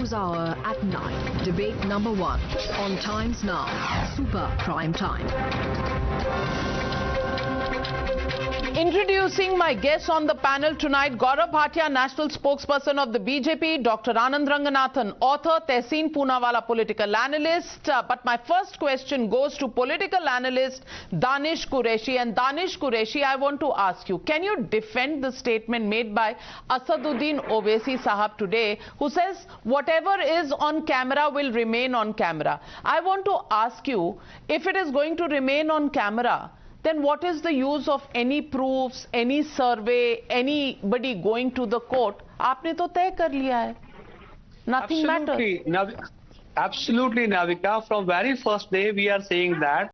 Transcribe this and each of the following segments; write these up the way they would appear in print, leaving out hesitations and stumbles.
News Hour at 9. Debate number 1 on Times Now. Super Prime Time. Introducing my guests on the panel tonight, Gaurav Bhatia, National Spokesperson of the BJP, Dr. Anand Ranganathan, author, Tehseen Poonawala, political analyst. But my first question goes to political analyst Danish Qureshi. And Danish Qureshi, I want to ask you, can you defend the statement made by Asaduddin Owaisi Sahab today, who says whatever is on camera will remain on camera? I want to ask you, if it is going to remain on camera, then what is the use of any proofs, any survey, anybody going to the court? आपने तो तय कर लिया है. Nothing matters. Absolutely, Navika. From very first day, we are saying that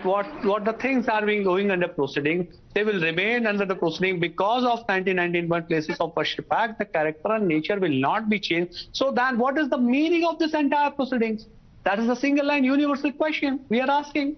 what the things are being going under proceeding, they will remain under the proceeding because of 1991 places of worship act. The character and nature will not be changed. So then, what is the meaning of this entire proceedings? That is a single line universal question we are asking.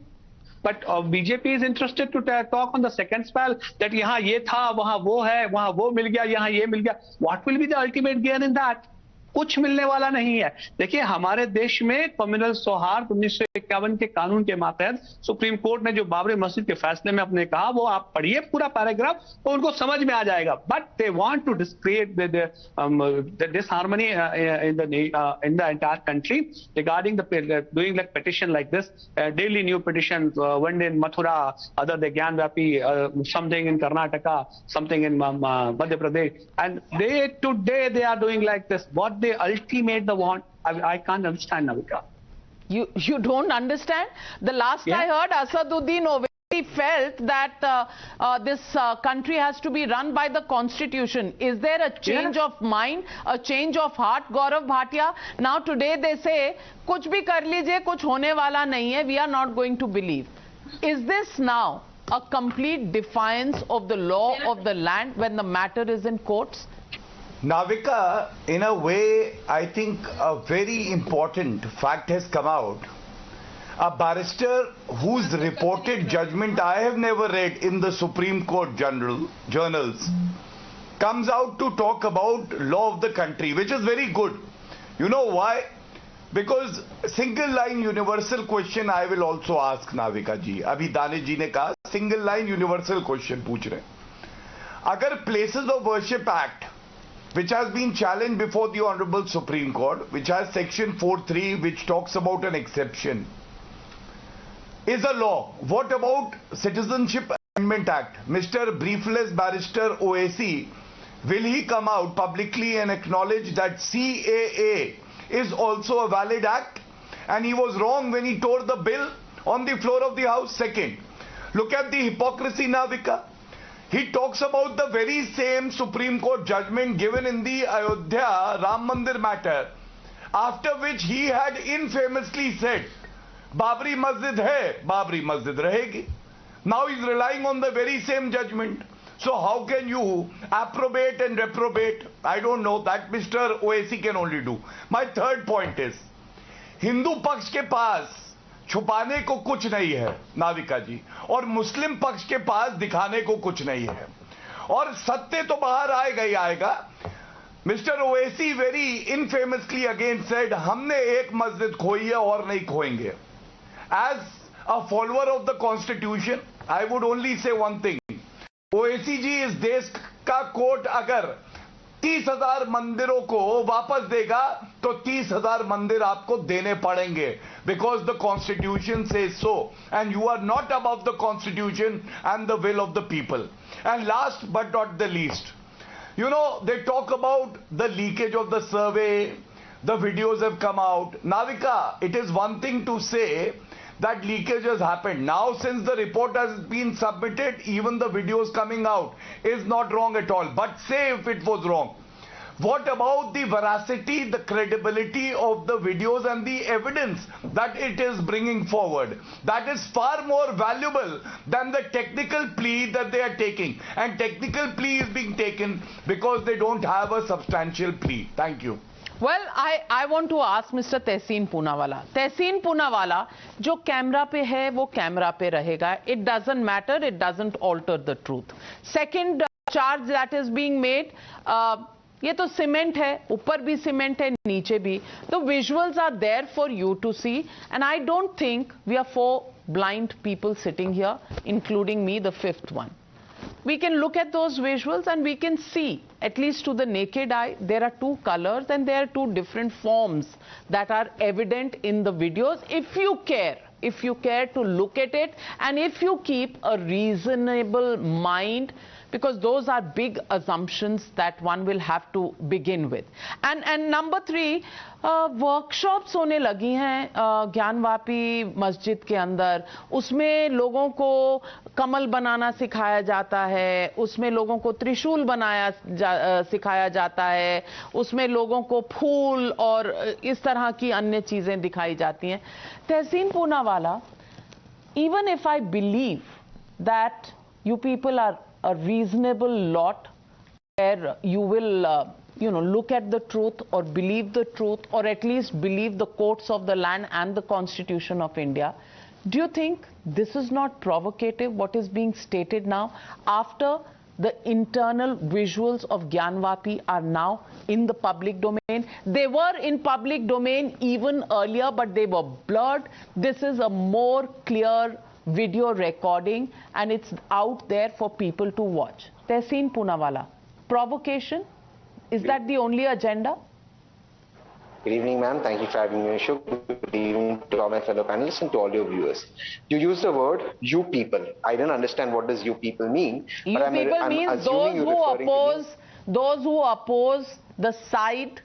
But BJP is interested to talk on the second spell that यहाँ ये था, वहाँ वो है, वहाँ वो मिल गया, यहाँ ये मिल गया. What will be the ultimate gain in that? कुछ मिलने वाला नहीं है. देखिए, हमारे देश में कम्युनल सौहार्द 1951 के कानून के मातहत सुप्रीम कोर्ट ने जो बाबरी मस्जिद के फैसले में अपने कहा, वो आप पढ़िए पूरा पैराग्राफ तो उनको समझ में आ जाएगा. But they want to create the disharmony in the entire country regarding the doing like petition like this, daily new petitions, one day in Mathura, other day Gyanvapi, something in Karnataka, something in Madhya Pradesh, and today they are doing like this. What they ultimate the want, I can't understand, Navika. You don't understand? The last I heard, Asaduddin Owaisi felt that this country has to be run by the constitution. Is there a change of mind, a change of heart, Gaurav Bhatia? Now today they say, kuch bhi kar lijiye, kuch hone wala nahi hai, we are not going to believe. Is this now a complete defiance of the law of the land when the matter is in courts? Navika, in a way, I think a very important fact has come out. A barrister whose reported judgment I have never read in the Supreme Court journals comes out to talk about law of the country, which is very good. You know why? Because single line universal question I will also ask Navika ji. Abhi Danish ji ne kaha single line universal question पूछ रहे. Agar Places of Worship Act, which has been challenged before the Honorable Supreme Court, which has section 4.3 which talks about an exception, is a law. What about Citizenship Amendment Act? Mr. Briefless Barrister Owaisi, will he come out publicly and acknowledge that CAA is also a valid act and he was wrong when he tore the bill on the floor of the House? Second, look at the hypocrisy, Navika. He talks about the very same Supreme Court judgment given in the Ayodhya Ram Mandir matter, after which he had infamously said, Babri Masjid hai, Babri Masjid rahegi. Now he's relying on the very same judgment. So how can you approbate and reprobate? I don't know. That Mr. Owaisi can only do. My third point is, Hindu paksh ke paas छुपाने को कुछ नहीं है नाविका जी, और मुस्लिम पक्ष के पास दिखाने को कुछ नहीं है, और सत्य तो बाहर आएगा ही आएगा. Mister Owaisi very infamously again said, हमने एक मस्जिद खोई है और नहीं खोएंगे. As a follower of the constitution I would only say one thing, Owaisi ji, इस देश का कोर्ट अगर 30,000 मंदिरों को वापस देगा तो 30,000 मंदिर आपको देने पड़ेंगे, because the constitution says so, and you are not above the constitution and the will of the people. And last but not the least, you know, they talk about the leakage of the survey, the videos have come out. Navika, it is one thing to say that leakage has happened. Now, since the report has been submitted, even the videos coming out is not wrong at all. But say if it was wrong, what about the veracity, the credibility of the videos and the evidence that it is bringing forward? That is far more valuable than the technical plea that they are taking. And technical plea is being taken because they don't have a substantial plea. Thank you. Well, I want to ask Mr. Tehseen Poonawala. Tehseen Poonawala, जो camera पे है वो camera पे रहेगा. It doesn't matter. It doesn't alter the truth. Second charge that is being made, ये तो cement है, ऊपर भी सीमेंट है, नीचे भी. The visuals are there for you to see, and I don't think we are four blind people sitting here, including me, the fifth one. We can look at those visuals and we can see, at least to the naked eye, there are two colors and there are two different forms that are evident in the videos. If you care to look at it, and if you keep a reasonable mind, because those are big assumptions that one will have to begin with. And number three, workshops होने लगी हैं ज्ञानवापी मस्जिद के अंदर. उसमें लोगों को कमल बनाना सिखाया जाता है, उसमें लोगों को त्रिशूल सिखाया जाता है, उसमें लोगों को फूल और इस तरह की अन्य चीजें दिखाई जाती हैं. तहसीन Poonawalla, even if I believe that you people are a reasonable lot where you will look at the truth or believe the truth, or at least believe the courts of the land and the Constitution of India, do you think this is not provocative, what is being stated now, after the internal visuals of Gyanvapi are now in the public domain? They were in public domain even earlier, but they were blurred. This is a more clear video recording and it's out there for people to watch. Tehseen Poonawalla, provocation, is that the only agenda? Good evening, ma'am. Thank you for having me on the show. Good evening to all my fellow panelists and to all your viewers. You used the word "you people." I don't understand what does "you people" mean. You but people means those who oppose the side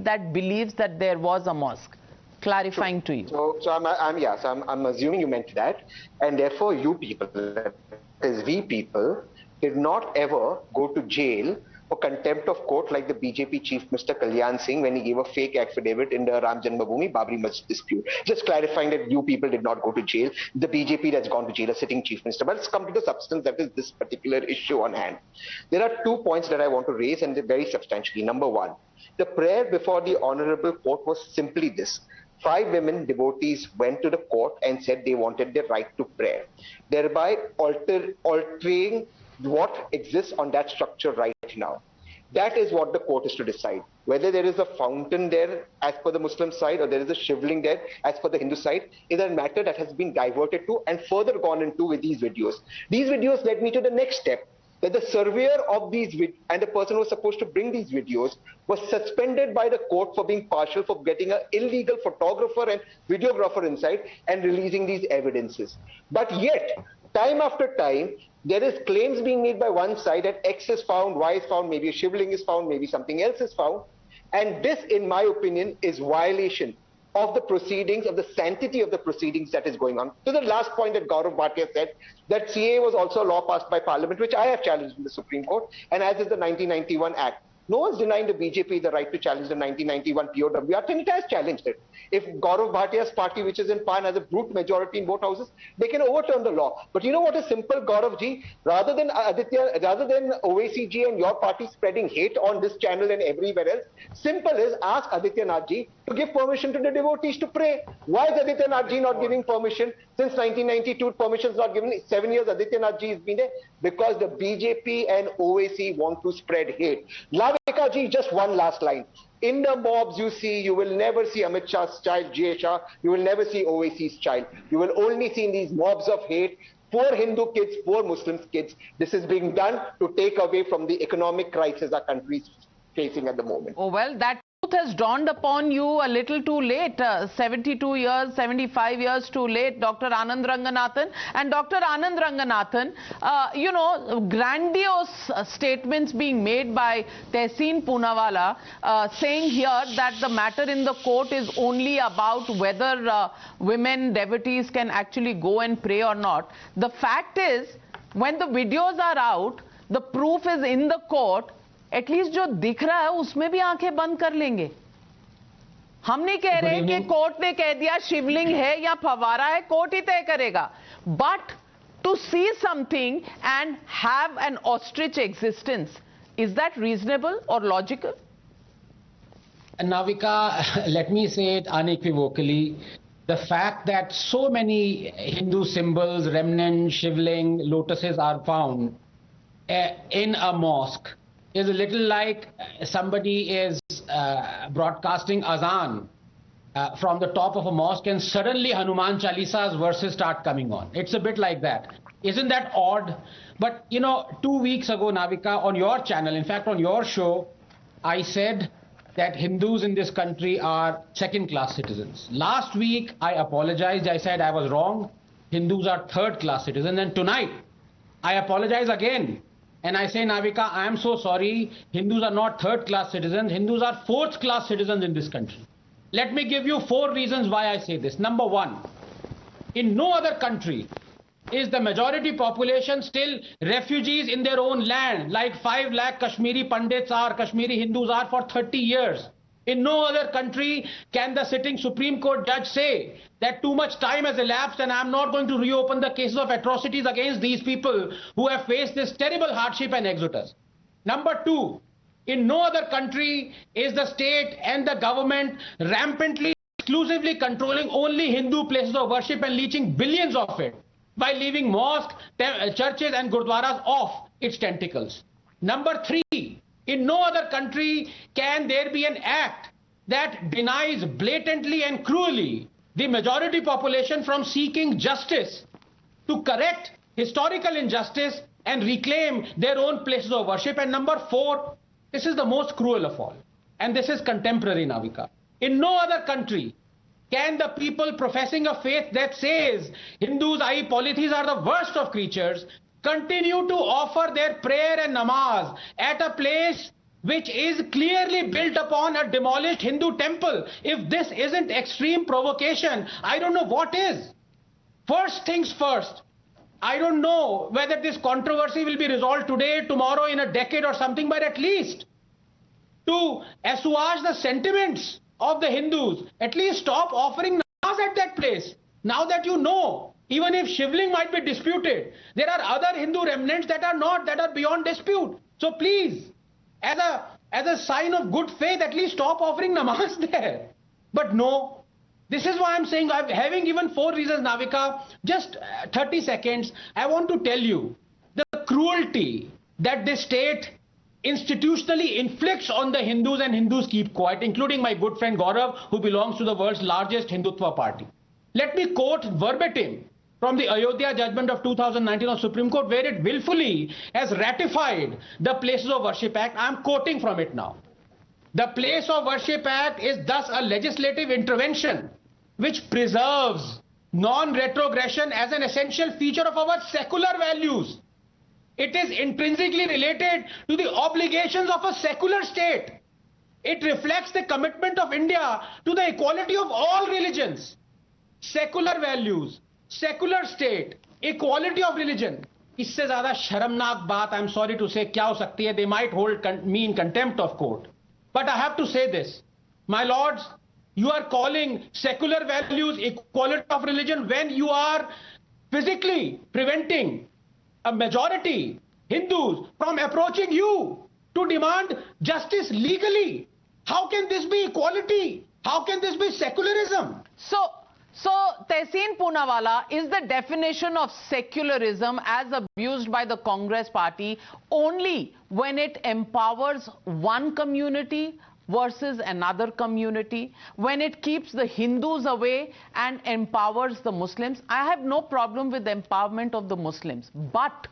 that believes that there was a mosque. Clarifying to you. So I'm assuming you meant that, and therefore you people, that is we people, did not ever go to jail for contempt of court like the BJP chief Mr. Kalyan Singh when he gave a fake affidavit in the Ram Janmabhoomi Babri Masjid dispute. Just clarifying that you people did not go to jail. The BJP that's gone to jail, a sitting chief minister. But let's come to the substance, that is this particular issue on hand. There are 2 points that I want to raise, and they're very substantially. Number one, the prayer before the honorable court was simply this. 5 women devotees went to the court and said they wanted their right to prayer, thereby altering what exists on that structure right now. That is what the court is to decide. Whether there is a fountain there as per the Muslim side or there is a shivling there as per the Hindu side is a matter that has been diverted to and further gone into with these videos. These videos led me to the next step, that the surveyor of these and the person who was supposed to bring these videos was suspended by the court for being partial, for getting an illegal photographer and videographer inside and releasing these evidences. But yet, time after time, there is claims being made by one side that X is found, Y is found, maybe a shivling is found, maybe something else is found. And this, in my opinion, is violation of the proceedings, of the sanctity of the proceedings that is going on. To the last point that Gaurav Bhatia said, that CAA was also a law passed by Parliament, which I have challenged in the Supreme Court, and as is the 1991 Act. No one's denying the BJP the right to challenge the 1991 PoW Act, and it has challenged it. If Gaurav Bhatia's party, which is in power, has a brute majority in both houses, they can overturn the law. But you know what is simple, Gaurav ji? Rather than Owaisi ji and your party spreading hate on this channel and everywhere else, simple is ask Aditya Nath ji to give permission to the devotees to pray. Why is Aditya Nath ji not giving permission? Since 1992, permission is not given. 7 years Aditya Nath ji has been there because the BJP and Owaisi want to spread hate. Navika ji, just one last line. In the mobs you see, you will never see Amit Shah's child, Jay Shah. You will never see Owaisi's child. You will only see these mobs of hate. Poor Hindu kids, poor Muslim kids. This is being done to take away from the economic crisis our country is facing at the moment. Oh, well, that truth has dawned upon you a little too late. 72 years, 75 years too late, Dr. Anand Ranganathan. And Dr. Anand Ranganathan, grandiose statements being made by Tehseen Poonawalla, saying here that the matter in the court is only about whether women devotees can actually go and pray or not. The fact is, when the videos are out, the proof is in the court. At least जो दिख रहा है उसमें भी आंखें बंद कर लेंगे. हम नहीं कह रहे कि कोर्ट ने कह दिया शिवलिंग है या फवारा है, कोर्ट ही तय करेगा. But to see something and have an ostrich existence, is that reasonable और logical? Navika, let me say it unequivocally. The fact that so many Hindu symbols, remnants, shivling, lotuses are found in a mosque is a little like somebody is broadcasting azan from the top of a mosque and suddenly Hanuman Chalisa's verses start coming on. It's a bit like that. Isn't that odd? But you know, 2 weeks ago, Navika, on your channel, in fact on your show, I said that Hindus in this country are second-class citizens. Last week, I apologized. I said I was wrong. Hindus are third-class citizens. And tonight, I apologize again. And I say, Navika, I am so sorry. Hindus are not third-class citizens. Hindus are fourth-class citizens in this country. Let me give you 4 reasons why I say this. Number 1, in no other country is the majority population still refugees in their own land, like 5 lakh Kashmiri Pandits are, Kashmiri Hindus are for 30 years. In no other country can the sitting Supreme Court judge say that too much time has elapsed and I am not going to reopen the cases of atrocities against these people who have faced this terrible hardship and exodus. Number 2, in no other country is the state and the government rampantly, exclusively controlling only Hindu places of worship and leeching billions of it by leaving mosques, churches and gurdwaras off its tentacles. Number 3, in no other country can there be an act that denies blatantly and cruelly the majority population from seeking justice to correct historical injustice and reclaim their own places of worship. And number 4, this is the most cruel of all, and this is contemporary, Navika. In no other country can the people professing a faith that says Hindus, i.e. polytheists, are the worst of creatures, continue to offer their prayer and namaz at a place which is clearly built upon a demolished Hindu temple? If this isn't extreme provocation, I don't know what is. First things first, I don't know whether this controversy will be resolved today, tomorrow, in a decade or something, but at least to assuage the sentiments of the Hindus, at least stop offering namaz at that place. Now that you know, even if shivling might be disputed, there are other Hindu remnants that are not, that are beyond dispute. So please, as a sign of good faith, at least stop offering namaz there. But no. This is why I'm saying, having given 4 reasons, Navika, just 30 seconds, I want to tell you the cruelty that this state institutionally inflicts on the Hindus, and Hindus keep quiet, including my good friend Gaurav, who belongs to the world's largest Hindutva party. Let me quote verbatim from the Ayodhya judgment of 2019 of Supreme Court, where it willfully has ratified the Places of Worship Act. I'm quoting from it now. The Place of Worship Act is thus a legislative intervention which preserves non-retrogression as an essential feature of our secular values. It is intrinsically related to the obligations of a secular state. It reflects the commitment of India to the equality of all religions. Secular values, secular state, equality of religion. इससे ज़्यादा शर्मनाक बात, I'm sorry to say, क्या हो सकती है? They might hold me in contempt of court. But I have to say this, my lords, you are calling secular values equality of religion when you are physically preventing a majority Hindus from approaching you to demand justice legally. How can this be equality? How can this be secularism? So Tehseen Poonawalla, is the definition of secularism as abused by the Congress party only when it empowers one community versus another community, when it keeps the Hindus away and empowers the Muslims? I have no problem with the empowerment of the Muslims, but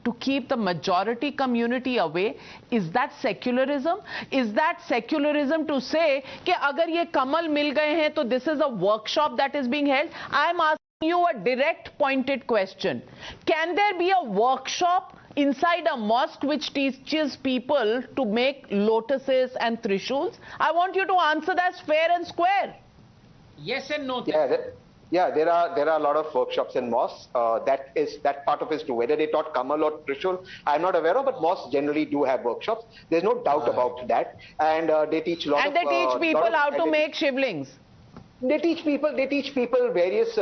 to keep the majority community away, is that secularism? Is that secularism to say कि अगर ये कमल मिल गए हैं तो this is a workshop that is being held? I am asking you a direct pointed question. Can there be a workshop inside a mosque which teaches people to make lotuses and trishuls? I want you to answer that fair and square. Yes and no. Yeah, there are a lot of workshops in mosques. That part of it is true. Whether they taught Kamal or Trishul, I'm not aware of, but mosques generally do have workshops. There's no doubt about that. And they teach a lot and they teach people how to make shivlings. They teach people various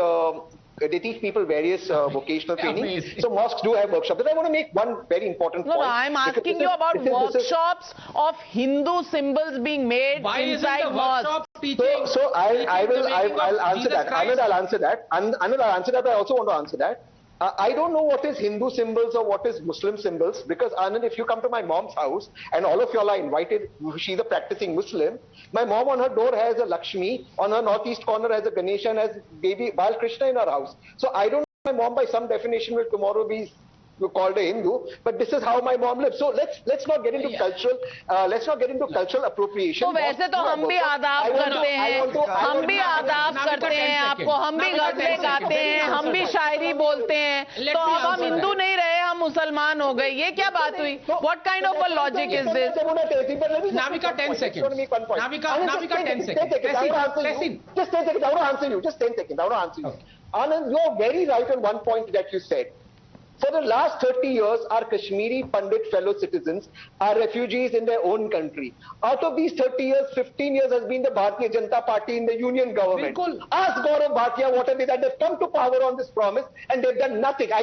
vocational training. So mosques do have workshops. But I want to make one very important point. No, I'm asking you about workshops of Hindu symbols being made inside mosques. So I'll answer that. Anand, I'll answer that. I also want to answer that. I don't know what is Hindu symbols or what is Muslim symbols, because Anand, if you come to my mom's house, and all of y'all are invited, she's a practicing Muslim, my mom on her door has a Lakshmi, on her northeast corner has a Ganesha, and has baby Bal Krishna in her house. So I don't know, my mom by some definition will tomorrow be called a Hindu, but this is how my mom lives. So let's not get into cultural appropriation. तो वैसे तो हम भी आदाब करते हैं, हम भी आदाब करते हैं, आपको हम भी गजलें गाते हैं, हम भी शायरी बोलते हैं, तो अब हम हिंदू नहीं रहे, हम मुसलमान हो गए, ये क्या बात हुई? What kind of a logic is this? Navika, 10 seconds. Navika, 10 seconds. Just 10 seconds. I want to answer you. Just 10 seconds. I want to answer you. Anand, you're very right on one point that you said. For the last 30 years, our Kashmiri Pandit fellow citizens are refugees in their own country. Out of these 30 years, 15 years has been the Bharatiya Janata Party in the union government. Bilkul. Ask Gaurav Bhatia what have they done. They've come to power on this promise and they've done nothing. I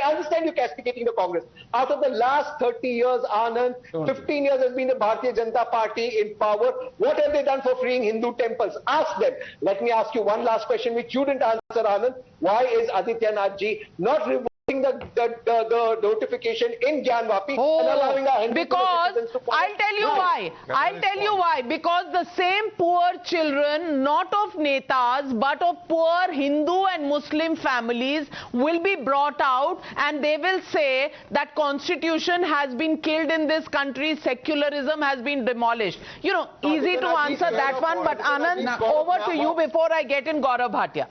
understand you castigating the Congress. Out of the last 30 years, Anand, 15 years has been the Bharatiya Janata Party in power. What have they done for freeing Hindu temples? Ask them. Let me ask you one last question which you didn't answer, Anand. Why is Adityanath ji not revoking the notification in Gyanvapi and allowing our Hindu citizens to follow? I'll tell you why. I'll tell you why. Because the same poor children, not of netas, but of poor Hindu and Muslim families will be brought out and they will say that constitution has been killed in this country, secularism has been demolished. You know, easy to answer that one, but Anand, over to you before I get in Gaurav Bhatia.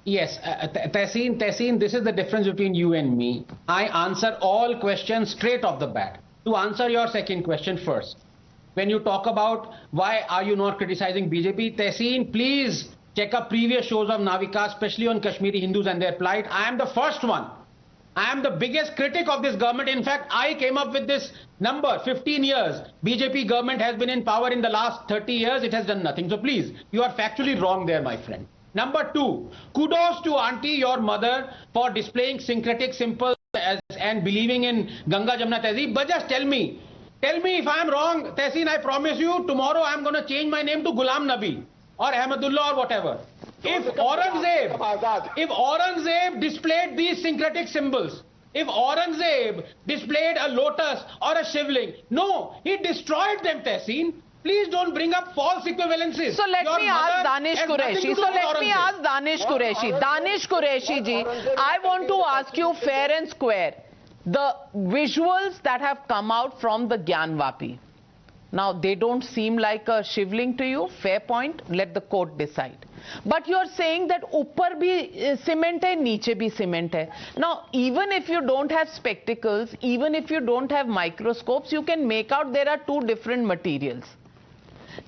Yes, Tehseen, this is the difference between you and me. I answer all questions straight off the bat. To answer your second question first, when you talk about why are you not criticizing BJP, Tehseen, please check up previous shows of Navika, especially on Kashmiri Hindus and their plight. I am the first one. I am the biggest critic of this government. In fact, I came up with this number, 15 years. BJP government has been in power in the last 30 years. It has done nothing. So please, you are factually wrong there, my friend. Number two, kudos to auntie, your mother, for displaying syncretic symbols and believing in Ganga Jamna Tehzeeb. But just tell me if I am wrong, Tehseen, I promise you, tomorrow I am going to change my name to Ghulam Nabi or Ahmadullah or whatever. If Aurangzeb displayed these syncretic symbols, if Aurangzeb displayed a lotus or a shivling, no, he destroyed them, Tehseen. Please don't bring up false equivalences. So let me ask Danish Qureshi. Danish Qureshi ji, I want to ask you fair and square. The visuals that have come out from the Gyanvapi, now they don't seem like a shivling to you. Fair point. Let the court decide. But you are saying that upar bhi cement hai, niche bhi cement hai. Now, even if you don't have spectacles, even if you don't have microscopes, you can make out there are two different materials.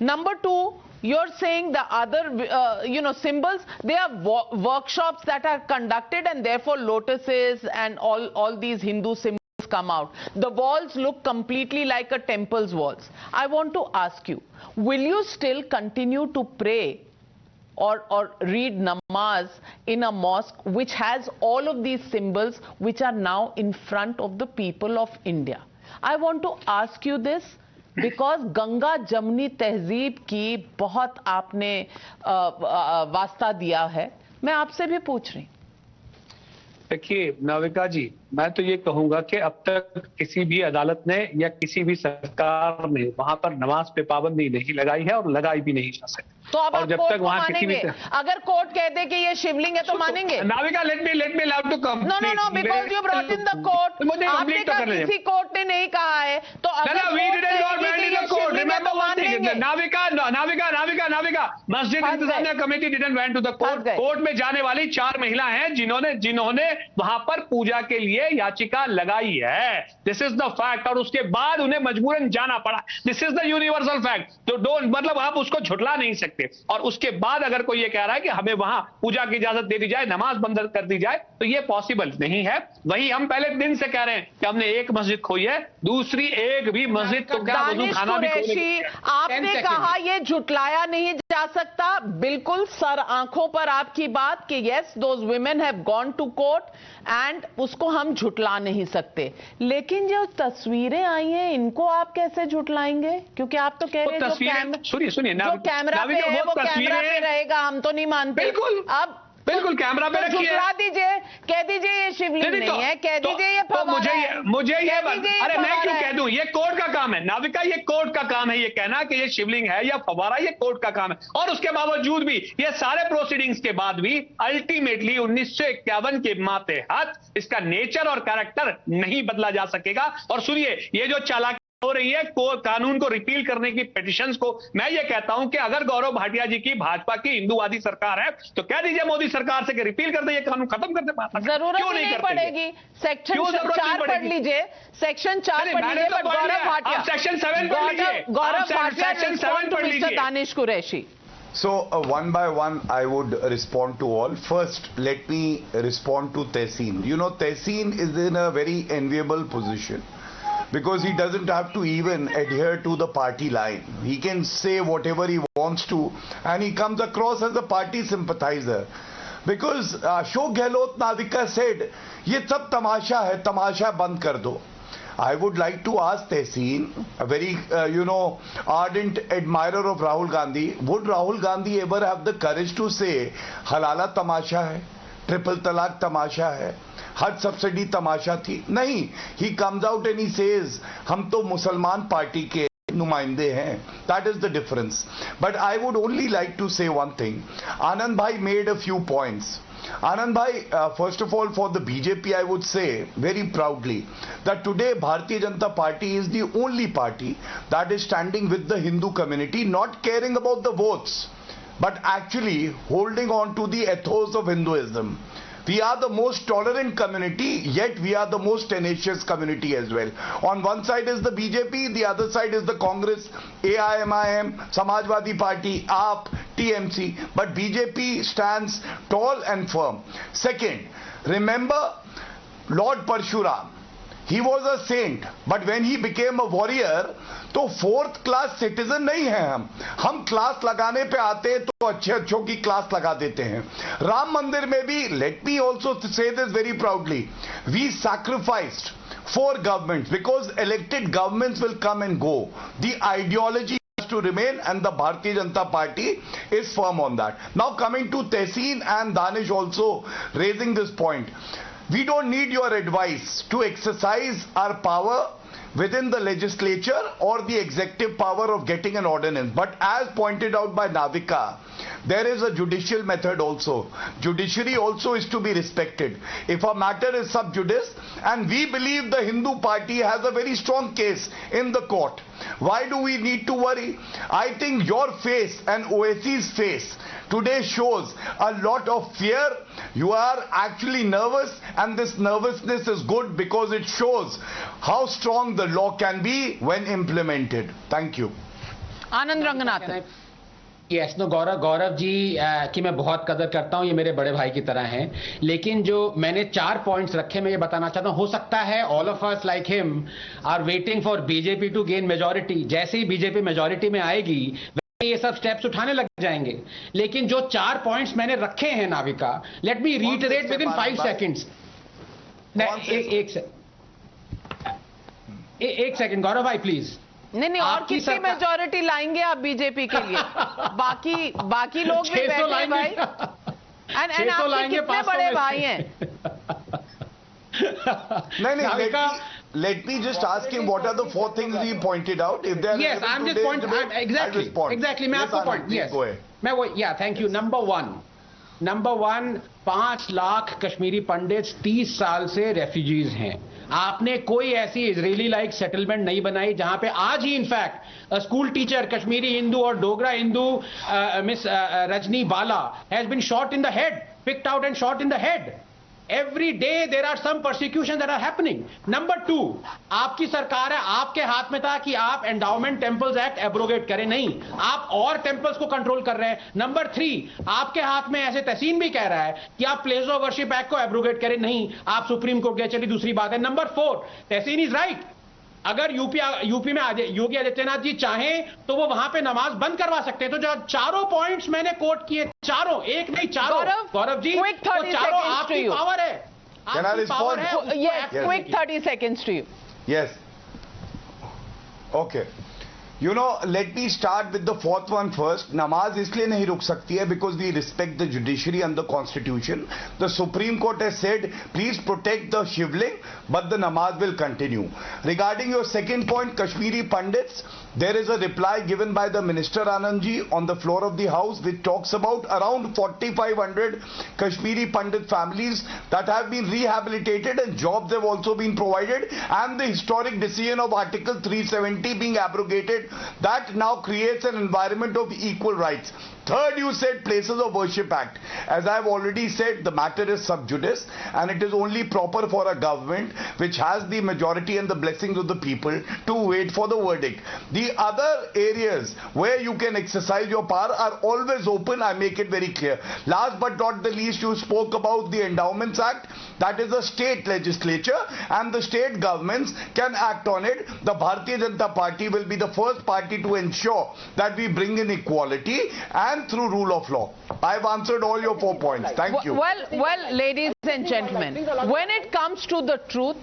Number two, you're saying the other, symbols, they are workshops that are conducted and therefore lotuses and all these Hindu symbols come out. The walls look completely like a temple's walls. I want to ask you, will you still continue to pray or read namaz in a mosque which has all of these symbols which are now in front of the people of India? I want to ask you this because Ganga जमनी तहजीब की बहुत आपने वास्ता दिया है, मैं आपसे भी पूछ रही हूँ। देखिए नाविका जी, मैं तो ये कहूंगा कि अब तक किसी भी अदालत ने या किसी भी सरकार ने वहां पर नमाज पे पाबंदी नहीं लगाई है और लगाई भी नहीं जा सकती। तो अब आप कोर्ट को मानेंगे? अगर कोर्ट कहते कि ये शिवलिंग है तो मानेंगे? Navika, let me allow to complete. No, because you brought in the court. आपने कहा किसी कोर्ट ने नहीं कहा है, तो अगर we didn't go back in the court. Remember one thing, Navika, Masjid Intizamiya Committee didn't went to the court. Court में जाने वाली 4 महिला हैं जिन्होंने वहां पर पूजा के लिए याचिका लगाई है. This is the fact. और उसके बाद उन्हें मजबूरन जाना पड़ा. This is the universal fact. तो मतलब आप उसको झुठला नहीं सकते. और उसके बाद अगर कोई ये कह रहा है कि हमें वहां पूजा की इजाजत दे दी जाए, नमाज बंद कर दी जाए, तो ये पॉसिबल नहीं है. वही हम पहले दिन से कह रहे हैं कि हमने एक मस्जिद खोई है, दूसरी एक भी मस्जिद तो क्या वजू खाना भी खोई. आपने कहा ये झुटलाया नहीं जा सकता. बिल्कुल सर आंखों पर आपकी बात कि yes, those women have gone to court and उसको हम झुटला नहीं सकते. लेकिन जो तस्वीरें आई हैं इनको आप कैसे झुटलाएंगे? क्योंकि आप तो कह रहे हैं सुनिए जो कैमरा पे है वो कैमरा पे रहेगा, हम तो नहीं मानते. बिल्कुल. अब बिल्कुल कैमरा पे रखिए। झुकला दीजिए, कह दीजिए ये शिवलिंग नहीं है, कह दीजिए ये फव्वारा है। मुझे ये अरे मैं क्यों फव्वारा कह दूं, ये कोर्ट का काम है नाविका, ये कोर्ट का काम है ये कहना कि ये शिवलिंग है या फव्वारा, ये कोर्ट का काम है। और उसके बावजूद भी ये सारे प्रोसीडिंग्स के बाद भी अल्टीमेटली 1951 के मातहत इसका नेचर और कैरेक्टर नहीं बदला जा सकेगा। और सुनिए, ये जो चालाकी हो रही है कानून को रिपील करने की पिटिशंस को, मैं ये कहता हूं कि अगर गौरव भाटिया जी की भाजपा की हिंदुवादी सरकार है तो कह दीजिए मोदी सरकार से कि रिपील कर दे, ये कानून खत्म कर दे। जरूरत क्यों नहीं पड़ेगी। सेक्शन 4 पढ़ लीजिए, सेक्शन 4 पढ़ लीजिए। तो गौरव भाटिया, सेक्शन 7 पढ़ लीजिए, गौरव भाटिया सेक्शन 7 पढ़ लीजिए। Danish Qureshi. So, one by one, I would respond to all. First, let me respond to Tehseen. You know, Tehseen is in a very enviable position because he doesn't have to even adhere to the party line. He can say whatever he wants to, and he comes across as a party sympathizer. Because Ashok Gehlot Navika said, "Ye sab tamasha hai, tamasha band kar do." I would like to ask Tehseen, a very, ardent admirer of Rahul Gandhi, would Rahul Gandhi ever have the courage to say, halala tamasha hai, triple talaq tamasha hai, haj subsidy tamasha thi? Nahi. He comes out and he says, hum to Musalman party ke numainde hain. That is the difference. But I would only like to say one thing. Anand Bhai made a few points. Anand Bhai, first of all, for the BJP, I would say very proudly that today Bharatiya Janata Party is the only party that is standing with the Hindu community, not caring about the votes, but actually holding on to the ethos of Hinduism. We are the most tolerant community, yet we are the most tenacious community as well. On one side is the BJP, the other side is the Congress, AIMIM, Samajwadi Party, AAP, TMC. But BJP stands tall and firm. Second, remember Lord Parshuram. He was a saint, but when he became a warrior, तो 4th class citizen नहीं हैं हम class लगाने पे आते हैं तो अच्छे अच्छों की क्लास लगा देते हैं। राम मंदिर में भी, let me also say this very proudly, we sacrificed 4 governments because elected governments will come and go. The ideology has to remain and the Bharatiya Janata Party is firm on that. Now coming to Tehseen and Danish also raising this point. We don't need your advice to exercise our power within the legislature or the executive power of getting an ordinance. But as pointed out by Navika, there is a judicial method also. Judiciary also is to be respected. If a matter is sub judice, and we believe the Hindu party has a very strong case in the court, why do we need to worry? I think your face and Owaisi's face today shows a lot of fear. You are actually nervous, and this nervousness is good because it shows how strong the law can be when implemented. Thank you. Anand Ranganathan. Yes no Gaurav ji की मैं बहुत कदर करता हूं, ये मेरे बड़े भाई की तरह हैं, लेकिन जो मैंने 4 पॉइंट्स रखे मैं ये बताना चाहता हूं, हो सकता है all of us like him are waiting for BJP to gain majority. जैसे ही बीजेपी मेजॉरिटी में आएगी ये सब स्टेप्स उठाने लग जाएंगे। लेकिन जो 4 पॉइंट्स मैंने रखे हैं Navika, let me reiterate with in 5 seconds. एक सेकेंड गौरव भाई प्लीज। नहीं और कितनी मेजॉरिटी लाएंगे आप बीजेपी के लिए? बाकी लोग भी बैठे हैं भाई, एंड आपके कितने बड़े भाई हैं? नहीं, let me just ask him what are the 4 things he pointed out. If they are yes, I'm just pointing exactly. मैं आपको point yes. मैं वो thank you. Number one 5 lakh Kashmiri pandits 30 साल से रेफ्यूजीज हैं। आपने कोई ऐसी इजरायली लाइक सेटलमेंट नहीं बनाई जहां पे आज ही in fact school teacher Kashmiri Hindu और Dogra Hindu miss Rajni Bala has been shot in the head, picked out and shot in the head. Every day there are some persecutions that are happening. Number 2, आपकी सरकार है, आपके हाथ में था कि आप एंडाउमेंट टेम्पल्स एक्ट एब्रोगेट करें, नहीं, आप और टेम्पल्स को कंट्रोल कर रहे हैं। नंबर 3, आपके हाथ में, ऐसे तहसीन भी कह रहा है कि आप प्लेस ऑफ वर्शिप एक्ट को एब्रोगेट करें, नहीं, आप सुप्रीम कोर्ट गए, चलिए दूसरी बात है। नंबर 4, तहसीन इज राइट, अगर यूपी में योगी आदित्यनाथ जी चाहें तो वो वहां पे नमाज बंद करवा सकते हैं। तो जो 4 पॉइंट्स मैंने कोट किए, 4, एक नहीं 4, गौरव जी, तो 4 आपकी पावर है। Can I respond? Yes, quick 30 seconds to you. Yes. Okay. You know, let me start with the fourth one first. Namaz isliye nahi ruk sakti hai because we respect the judiciary and the constitution. The Supreme Court has said, please protect the Shivling, but the namaz will continue. Regarding your second point, Kashmiri Pandits, there is a reply given by the Minister Anandji on the floor of the House which talks about around 4,500 Kashmiri Pandit families that have been rehabilitated and jobs have also been provided, and the historic decision of Article 370 being abrogated, that now creates an environment of equal rights. Third, you said Places of Worship Act. As I have already said, the matter is sub judice and it is only proper for a government which has the majority and the blessings of the people to wait for the verdict. The other areas where you can exercise your power are always open. I make it very clear. Last but not the least, you spoke about the Endowments Act. That is a state legislature and the state governments can act on it. The Bharatiya Janata Party will be the first party to ensure that we bring in equality and through rule of law. I've answered all your 4 points. Thank you. Well, ladies and gentlemen, when it comes to the truth,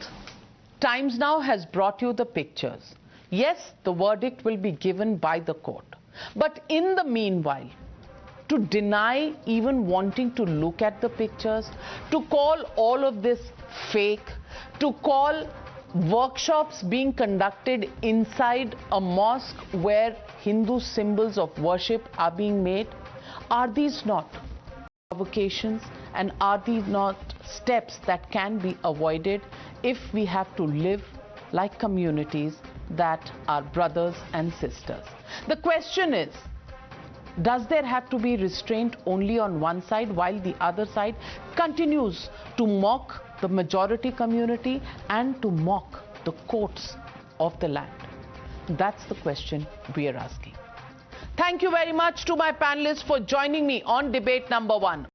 Times Now has brought you the pictures. Yes, the verdict will be given by the court. But in the meanwhile, to deny even wanting to look at the pictures, to call all of this fake, to call workshops being conducted inside a mosque where Hindu symbols of worship are being made, are these not provocations and are these not steps that can be avoided if we have to live like communities that are brothers and sisters? The question is, does there have to be restraint only on one side while the other side continues to mock the majority community and to mock the courts of the land? That's the question we are asking. Thank you very much to my panelists for joining me on debate number 1.